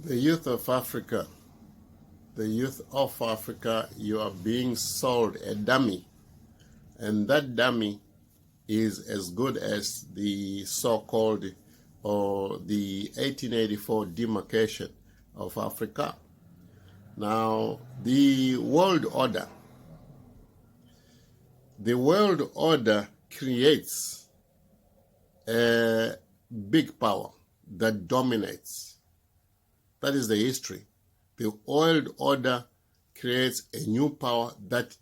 The youth of Africa, you are being sold a dummy, and that dummy is as good as the so-called or the 1884 demarcation of Africa. Now, the world order creates a big power that dominates. That is the history. The old order creates a new power that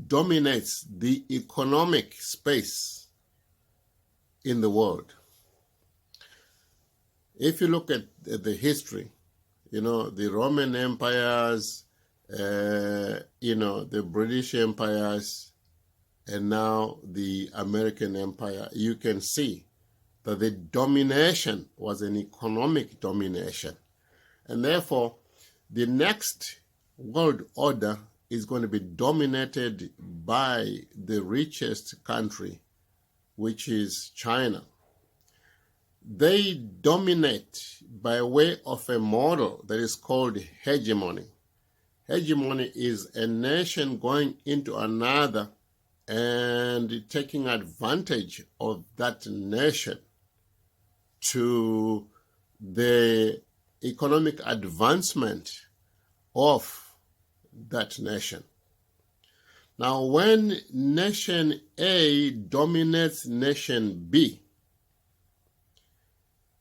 dominates the economic space in the world. If you look at the history, the Roman empires, the British empires, and now the American empire, you can see that the domination was an economic domination. And therefore, the next world order is going to be dominated by the richest country, which is China. They dominate by way of a model that is called hegemony. Hegemony is a nation going into another and taking advantage of that nation to the economic advancement of that nation. Now, when nation A dominates nation B,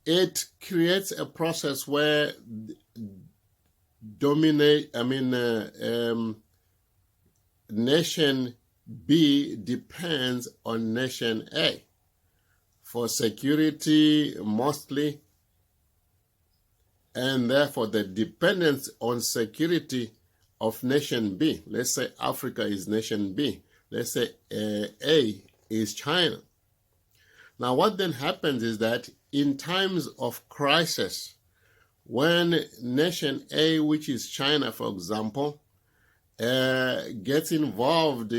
it creates a process where nation B depends on nation A for security mostly, and therefore the dependence on security of nation B, let's say Africa is nation B, let's say A is China. Now what then happens is that in times of crisis, when nation A, which is China for example, gets involved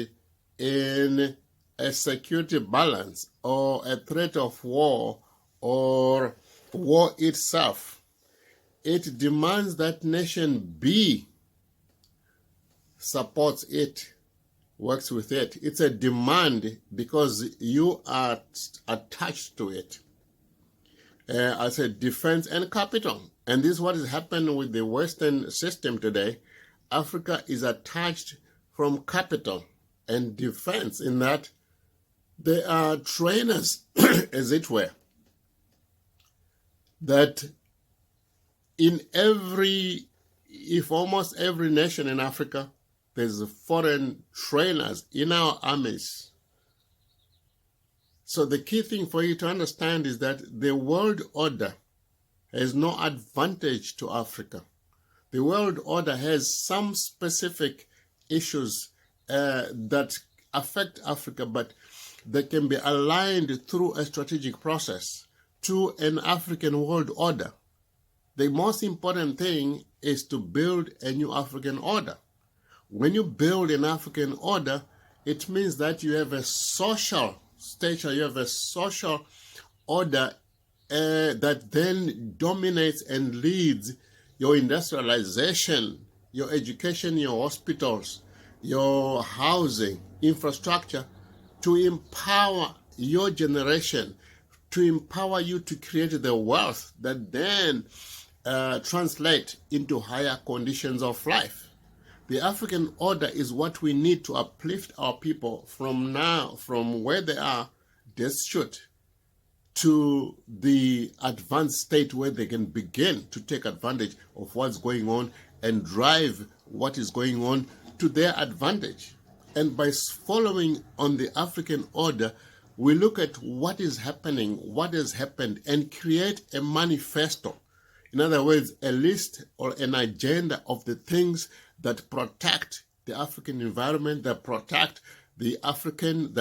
in a security balance or a threat of war or war itself, it demands that nation B supports it, works with it. It's a demand because you are attached to it as a defense and capital. And this is what has happened with the Western system today. Africa is attached from capital and defense in that they are trainers, as it were, that if almost every nation in Africa, there's foreign trainers in our armies. So the key thing for you to understand is that the world order has no advantage to Africa. The world order has some specific issues that affect Africa, but they can be aligned through a strategic process to an African world order. The most important thing is to build a new African order. When you build an African order, it means that you have a social stature, you have a social order that then dominates and leads your industrialization, your education, your hospitals, your housing, infrastructure, to empower your generation, to empower you to create the wealth that then translate into higher conditions of life. The African order is what we need to uplift our people from where they are, destitute, to the advanced state where they can begin to take advantage of what's going on and drive what is going on to their advantage. And by following on the African order, we look at what is happening, what has happened, and create a manifesto. In other words, a list or an agenda of the things that protect the African environment, that protect the African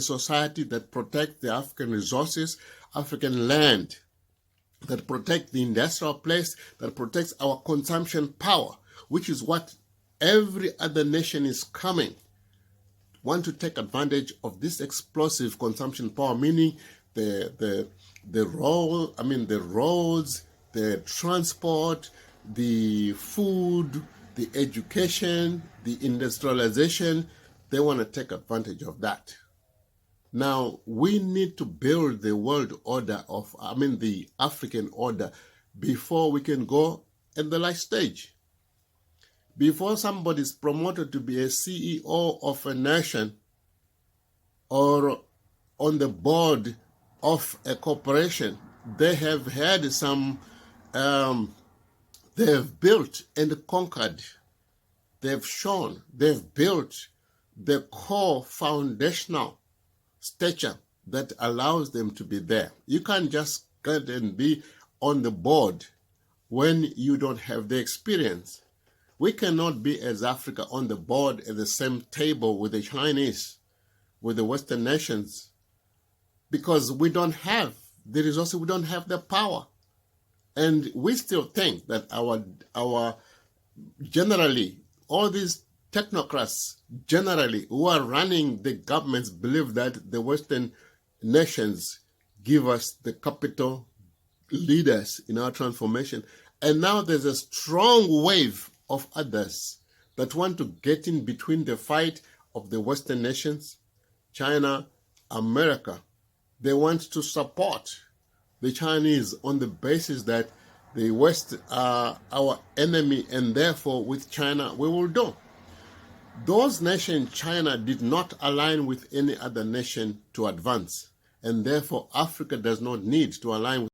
society, that protect the African resources, African land, that protect the industrial place, that protects our consumption power, which is what every other nation is coming. Want to take advantage of this explosive consumption power, meaning the the roads, the transport, the food, the education, the industrialization. They want to take advantage of that. Now, we need to build the world order the African order before we can go at the life stage. Before somebody is promoted to be a CEO of a nation or on the board of a corporation, they have had some, they have built and conquered. They've shown, they've built the core foundational stature that allows them to be there. You can't just get and be on the board when you don't have the experience. We cannot be as Africa on the board at the same table with the Chinese, with the Western nations, because we don't have the resources, we don't have the power. And we still think that our generally, all these technocrats generally who are running the governments believe that the Western nations give us the capital leaders in our transformation. And now there's a strong wave of others that want to get in between the fight of the Western nations, China, America. They want to support the Chinese on the basis that the West are our enemy, and therefore with China we will do. Those nations, China did not align with any other nation to advance, and therefore Africa does not need to align with